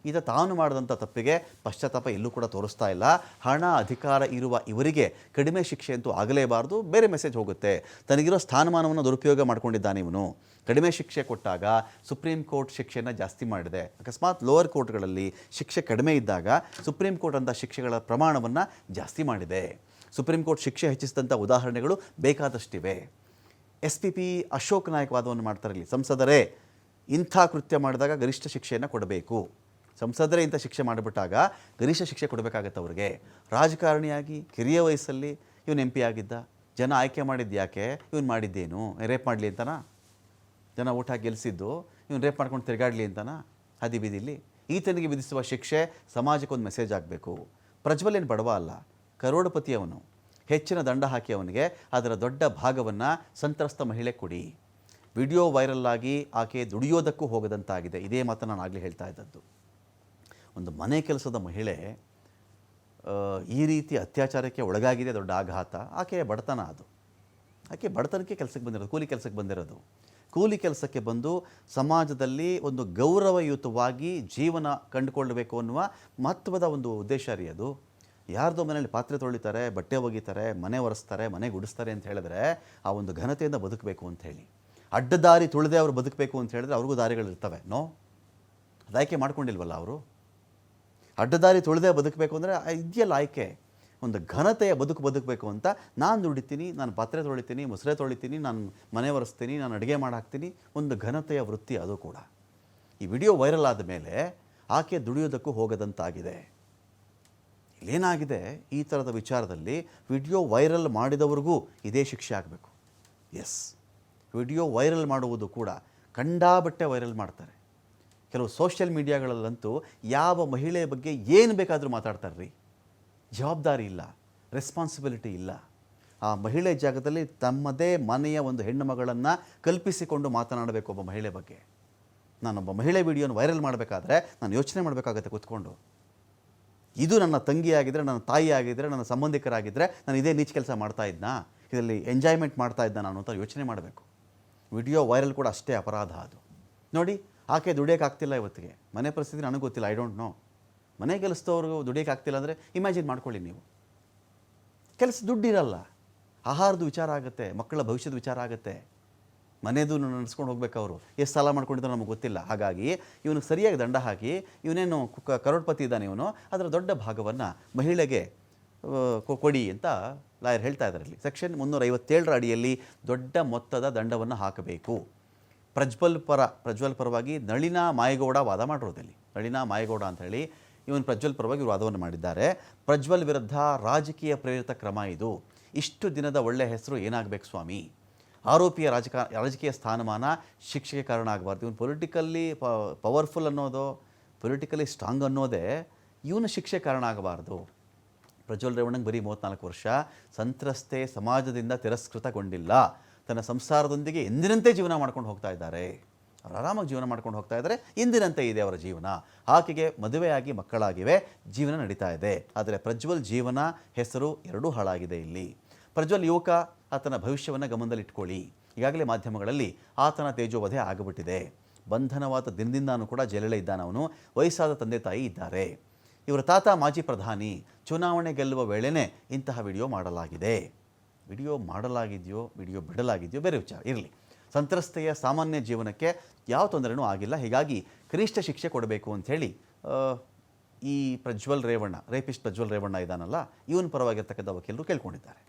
ಈತ ತಾನು ಮಾಡಿದಂಥ ತಪ್ಪಿಗೆ ಪಶ್ಚಾತ್ತಾಪ ಎಲ್ಲೂ ಕೂಡ ತೋರಿಸ್ತಾ ಇಲ್ಲ. ಹಣ ಅಧಿಕಾರ ಇರುವ ಇವರಿಗೆ ಕಡಿಮೆ ಶಿಕ್ಷೆ ಅಂತೂ ಆಗಲೇಬಾರ್ದು, ಬೇರೆ ಮೆಸೇಜ್ ಹೋಗುತ್ತೆ. ತನಗಿರೋ ಸ್ಥಾನಮಾನವನ್ನು ದುರುಪಯೋಗ ಮಾಡ್ಕೊಂಡಿದ್ದಾನೆ ಇವನು. ಕಡಿಮೆ ಶಿಕ್ಷೆ ಕೊಟ್ಟಾಗ ಸುಪ್ರೀಂ ಕೋರ್ಟ್ ಶಿಕ್ಷೆಯನ್ನು ಜಾಸ್ತಿ ಮಾಡಿದೆ. ಅಕಸ್ಮಾತ್ ಲೋವರ್ ಕೋರ್ಟ್ಗಳಲ್ಲಿ ಶಿಕ್ಷೆ ಕಡಿಮೆ ಇದ್ದಾಗ ಸುಪ್ರೀಂ ಕೋರ್ಟ್ ಅಂತ ಶಿಕ್ಷೆಗಳ ಪ್ರಮಾಣವನ್ನು ಜಾಸ್ತಿ ಮಾಡಿದೆ. ಸುಪ್ರೀಂ ಕೋರ್ಟ್ ಶಿಕ್ಷೆ ಹೆಚ್ಚಿಸಿದಂಥ ಉದಾಹರಣೆಗಳು ಬೇಕಾದಷ್ಟಿವೆ. SPP ಅಶೋಕ್ ನಾಯಕ್ ವಾದವನ್ನು ಮಾಡ್ತಾರೆ. ಇಲ್ಲಿ ಸಂಸದರೇ ಇಂಥ ಕೃತ್ಯ ಮಾಡಿದಾಗ ಗರಿಷ್ಠ ಶಿಕ್ಷೆಯನ್ನು ಕೊಡಬೇಕು, ಸಂಸದರೇ ಇಂಥ ಶಿಕ್ಷೆ ಮಾಡಿಬಿಟ್ಟಾಗ ಗರಿಷ್ಠ ಶಿಕ್ಷೆ ಕೊಡಬೇಕಾಗತ್ತೆ ಅವ್ರಿಗೆ. ರಾಜಕಾರಣಿಯಾಗಿ ಕಿರಿಯ ವಯಸ್ಸಲ್ಲಿ ಇವನು MP ಆಗಿದ್ದ, ಜನ ಆಯ್ಕೆ ಮಾಡಿದ್ದು ಯಾಕೆ? ಇವನು ಮಾಡಿದ್ದೇನು? ರೇಪ್ ಮಾಡಲಿ ಅಂತನಾ? ಜನ ಊಟ ಗೆಲ್ಲಿಸಿದ್ದು ಇವನು ರೇಪ್ ಮಾಡ್ಕೊಂಡು ತಿರುಗಾಡಲಿ ಅಂತನಾ ಹಾದಿ ಬೀದಿಲಿ? ಈತನಿಗೆ ವಿಧಿಸುವ ಶಿಕ್ಷೆ ಸಮಾಜಕ್ಕೊಂದು ಮೆಸೇಜ್ ಆಗಬೇಕು. ಪ್ರಜ್ವಲ್ ಏನು ಬಡವ ಅಲ್ಲ, ಕರೋಡಪತಿ ಅವನು. ಹೆಚ್ಚಿನ ದಂಡ ಹಾಕಿ ಅವನಿಗೆ ಅದರ ದೊಡ್ಡ ಭಾಗವನ್ನು ಸಂತ್ರಸ್ತ ಮಹಿಳೆ ಕೊಡಿ. ವಿಡಿಯೋ ವೈರಲ್ ಆಗಿ ಆಕೆ ದುಡಿಯೋದಕ್ಕೂ ಹೋಗದಂತಾಗಿದೆ. ಇದೇ ಮಾತನ್ನು ನಾನು ಆಗಲೇ ಹೇಳ್ತಾ ಇದ್ದದ್ದು. ಒಂದು ಮನೆ ಕೆಲಸದ ಮಹಿಳೆ ಈ ರೀತಿ ಅತ್ಯಾಚಾರಕ್ಕೆ ಒಳಗಾಗಿದೆ, ದೊಡ್ಡ ಆಘಾತ. ಆಕೆಯ ಬಡತನ ಅದು. ಆಕೆ ಬಡತನಕ್ಕೆ ಕೆಲಸಕ್ಕೆ ಬಂದಿರೋದು, ಕೂಲಿ ಕೆಲಸಕ್ಕೆ ಬಂದಿರೋದು. ಕೂಲಿ ಕೆಲಸಕ್ಕೆ ಬಂದು ಸಮಾಜದಲ್ಲಿ ಒಂದು ಗೌರವಯುತವಾಗಿ ಜೀವನ ಕಂಡುಕೊಳ್ಳಬೇಕು ಅನ್ನುವ ಮಹತ್ವದ ಒಂದು ಉದ್ದೇಶ ರೀ ಅದು. ಯಾರ್ದೋ ಮನೇಲಿ ಪಾತ್ರೆ ತೊಳಿತಾರೆ, ಬಟ್ಟೆ ಒಗಿತಾರೆ, ಮನೆ ಒರೆಸ್ತಾರೆ, ಮನೆ ಗುಡಿಸ್ತಾರೆ ಅಂತ ಹೇಳಿದ್ರೆ ಆ ಒಂದು ಘನತೆಯಿಂದ ಬದುಕಬೇಕು ಅಂತ ಹೇಳಿ. ಅಡ್ಡದಾರಿ ತುಳಿದೇ ಅವರು ಬದುಕಬೇಕು ಅಂತ ಹೇಳಿದ್ರೆ ಅವ್ರಿಗೂ ದಾರಿಗಳಿರ್ತವೆ. ಅದು ಆಯ್ಕೆ ಮಾಡ್ಕೊಂಡಿಲ್ವಲ್ಲ ಅವರು. ಅಡ್ಡದಾರಿ ತುಳಿದೇ ಬದುಕಬೇಕು ಅಂದರೆ ಇದೆಯಲ್ಲ ಆಯ್ಕೆ. ಒಂದು ಘನತೆಯ ಬದುಕಬೇಕು ಅಂತ ನಾನು ದುಡಿತೀನಿ, ನಾನು ಪಾತ್ರೆ ತೊಳಿತೀನಿ, ಮೊಸರೆ ತೊಳಿತೀನಿ, ನಾನು ಮನೆ ಒರೆಸ್ತೀನಿ, ನಾನು ಅಡುಗೆ ಮಾಡಾಕ್ತೀನಿ. ಒಂದು ಘನತೆಯ ವೃತ್ತಿ ಅದು ಕೂಡ. ಈ ವಿಡಿಯೋ ವೈರಲ್ ಆದ ಮೇಲೆ ಆಕೆ ದುಡಿಯೋದಕ್ಕೂ ಹೋಗದಂತಾಗಿದೆ. ಇಲ್ಲೇನಾಗಿದೆ, ಈ ಥರದ ವಿಚಾರದಲ್ಲಿ ವಿಡಿಯೋ ವೈರಲ್ ಮಾಡಿದವ್ರಿಗೂ ಇದೇ ಶಿಕ್ಷೆ ಆಗಬೇಕು. ಎಸ್, ವಿಡಿಯೋ ವೈರಲ್ ಮಾಡುವುದು ಕೂಡ ಕಂಡಾಬಟ್ಟೆ ವೈರಲ್ ಮಾಡ್ತಾರೆ. ಕೆಲವು ಸೋಷಿಯಲ್ ಮೀಡಿಯಾಗಳಲ್ಲಂತೂ ಯಾವ ಮಹಿಳೆಯ ಬಗ್ಗೆ ಏನು ಬೇಕಾದರೂ ಮಾತಾಡ್ತಾರೆ ರೀ. ಜವಾಬ್ದಾರಿ ಇಲ್ಲ, ರೆಸ್ಪಾನ್ಸಿಬಿಲಿಟಿ ಇಲ್ಲ. ಆ ಮಹಿಳೆ ಜಾಗದಲ್ಲಿ ತಮ್ಮದೇ ಮನೆಯ ಒಂದು ಹೆಣ್ಣು ಮಗಳನ್ನು ಕಲ್ಪಿಸಿಕೊಂಡು ಮಾತನಾಡಬೇಕು ಒಬ್ಬ ಮಹಿಳೆ ಬಗ್ಗೆ. ನಾನೊಬ್ಬ ಮಹಿಳೆ ವಿಡಿಯೋನ ವೈರಲ್ ಮಾಡಬೇಕಾದ್ರೆ ನಾನು ಯೋಚನೆ ಮಾಡಬೇಕಾಗತ್ತೆ ಕೂತ್ಕೊಂಡು. ಇದು ನನ್ನ ತಂಗಿ ಆಗಿದ್ದರೆ, ನನ್ನ ತಾಯಿ ಆಗಿದ್ದರೆ, ನನ್ನ ಸಂಬಂಧಿಕರಾಗಿದ್ದರೆ ನಾನು ಇದೇ ನೀಚ ಕೆಲಸ ಮಾಡ್ತಾ ಇದ್ನಾ, ಇದರಲ್ಲಿ ಎಂಜಾಯ್ಮೆಂಟ್ ಮಾಡ್ತಾ ಇದ್ದ ನಾನು ಅಂತ ಯೋಚನೆ ಮಾಡಬೇಕು. ವಿಡಿಯೋ ವೈರಲ್ ಕೂಡ ಅಷ್ಟೇ ಅಪರಾಧ ಅದು. ನೋಡಿ, ಆಕೆ ದುಡಿಯೋಕ್ಕಾಗ್ತಿಲ್ಲ ಇವತ್ತಿಗೆ. ಮನೆ ಪರಿಸ್ಥಿತಿ ನನಗೆ ಗೊತ್ತಿಲ್ಲ, ಐ ಡೋಂಟ್ ನೋ. ಮನೆ ಕೆಲಸದವ್ರಿಗೂ ದುಡಿಯೋಕ್ಕಾಗ್ತಿಲ್ಲ ಅಂದರೆ ಇಮ್ಯಾಜಿನ್ ಮಾಡ್ಕೊಳ್ಳಿ ನೀವು. ಕೆಲಸ ದುಡ್ಡಿರಲ್ಲ, ಆಹಾರದ ವಿಚಾರ ಆಗುತ್ತೆ, ಮಕ್ಕಳ ಭವಿಷ್ಯದ ವಿಚಾರ ಆಗುತ್ತೆ, ಮನೆಯದು ನಡೆಸ್ಕೊಂಡು ಹೋಗ್ಬೇಕು. ಅವರು ಎಷ್ಟು ಸಾಲ ಮಾಡ್ಕೊಂಡಿದ್ರು ನಮಗೆ ಗೊತ್ತಿಲ್ಲ. ಹಾಗಾಗಿ ಇವನು ಸರಿಯಾಗಿ ದಂಡ ಹಾಕಿ, ಇವನೇನು ಕರೋಡ್ಪತಿ ಇದ್ದಾನೆ ಇವನು, ಅದರ ದೊಡ್ಡ ಭಾಗವನ್ನು ಮಹಿಳೆಗೆ ಕೊಡಿ ಅಂತ ಲಾಯರ್ ಹೇಳ್ತಾ ಇದ್ದಾರೆ. ಇಲ್ಲಿ ಸೆಕ್ಷನ್ 357 ಅಡಿಯಲ್ಲಿ ದೊಡ್ಡ ಮೊತ್ತದ ದಂಡವನ್ನು ಹಾಕಬೇಕು. ಪ್ರಜ್ವಲ್ ಪರವಾಗಿ ನಳಿನಾ ಮಾಯಗೌಡ ವಾದ ಮಾಡಿರೋದಲ್ಲಿ, ನಳಿನಾ ಮಾಯಗೌಡ ಅಂತ ಹೇಳಿ ಇವನು ಪ್ರಜ್ವಲ್ ಪರವಾಗಿ ಇವರು ವಾದವನ್ನು ಮಾಡಿದ್ದಾರೆ. ಪ್ರಜ್ವಲ್ ವಿರುದ್ಧ ರಾಜಕೀಯ ಪ್ರೇರಿತ ಕ್ರಮ ಇದು. ಇಷ್ಟು ದಿನದ ಒಳ್ಳೆಯ ಹೆಸರು ಏನಾಗಬೇಕು ಸ್ವಾಮಿ? ಆರೋಪಿಯ ರಾಜಕೀಯ ಸ್ಥಾನಮಾನ ಶಿಕ್ಷೆಗೆ ಕಾರಣ ಆಗಬಾರ್ದು. ಇವನು ಪೊಲಿಟಿಕಲ್ಲಿ ಪವರ್ಫುಲ್ ಅನ್ನೋದು, ಪೊಲಿಟಿಕಲಿ ಸ್ಟ್ರಾಂಗ್ ಅನ್ನೋದೇ ಇವನ ಶಿಕ್ಷೆ ಕಾರಣ ಆಗಬಾರ್ದು. ಪ್ರಜ್ವಲ್ ರೇವಣ್ಣಂಗೆ ಬರೀ 34 ವರ್ಷ. ಸಂತ್ರಸ್ತೆ, ಸಮಾಜದಿಂದ ತಿರಸ್ಕೃತಗೊಂಡಿಲ್ಲ. ತನ್ನ ಸಂಸಾರದೊಂದಿಗೆ ಎಂದಿನಂತೆ ಜೀವನ ಮಾಡ್ಕೊಂಡು ಹೋಗ್ತಾ ಇದ್ದಾರೆ. ಅವರು ಆರಾಮಾಗಿ ಜೀವನ ಮಾಡ್ಕೊಂಡು ಹೋಗ್ತಾ ಇದ್ದಾರೆ. ಎಂದಿನಂತೆ ಇದೆ ಅವರ ಜೀವನ. ಆಕೆಗೆ ಮದುವೆಯಾಗಿ ಮಕ್ಕಳಾಗಿವೆ, ಜೀವನ ನಡೀತಾ ಇದೆ. ಆದರೆ ಪ್ರಜ್ವಲ್ ಜೀವನ, ಹೆಸರು ಎರಡೂ ಹಾಳಾಗಿದೆ ಇಲ್ಲಿ. ಪ್ರಜ್ವಲ್ ಯುವಕ, ಆತನ ಭವಿಷ್ಯವನ್ನು ಗಮನದಲ್ಲಿಟ್ಕೊಳ್ಳಿ. ಈಗಾಗಲೇ ಮಾಧ್ಯಮಗಳಲ್ಲಿ ಆತನ ತೇಜೋವಧೆ ಆಗಿಬಿಟ್ಟಿದೆ. ಬಂಧನವಾದ ದಿನದಿಂದಾನೂ ಕೂಡ ಜೈಲಲ್ಲೇ ಇದ್ದಾನೆ ಅವನು. ವಯಸ್ಸಾದ ತಂದೆ ತಾಯಿ ಇದ್ದಾರೆ. ಇವರ ತಾತ ಮಾಜಿ ಪ್ರಧಾನಿ. ಚುನಾವಣೆ ಗೆಲ್ಲುವ ವೇಳೆನೇ ಇಂತಹ ವಿಡಿಯೋ ಮಾಡಲಾಗಿದೆ. ವಿಡಿಯೋ ಮಾಡಲಾಗಿದೆಯೋ, ವಿಡಿಯೋ ಬಿಡಲಾಗಿದೆಯೋ ಬೇರೆ ವಿಚಾರ ಇರಲಿ. ಸಂತ್ರಸ್ತೆಯ ಸಾಮಾನ್ಯ ಜೀವನಕ್ಕೆ ಯಾವ ತೊಂದರೆನೂ ಆಗಿಲ್ಲ. ಹೀಗಾಗಿ ಕನಿಷ್ಠ ಶಿಕ್ಷೆ ಕೊಡಬೇಕು ಅಂಥೇಳಿ ಈ ಪ್ರಜ್ವಲ್ ರೇವಣ್ಣ, ರೇಪಿಸ್ಟ್ ಪ್ರಜ್ವಲ್ ರೇವಣ್ಣ ಇದ್ದಾನಲ್ಲ, ಇವನ ಪರವಾಗಿರ್ತಕ್ಕಂಥ ವಕೀಲರು ಕೇಳ್ಕೊಂಡಿದ್ದಾರೆ.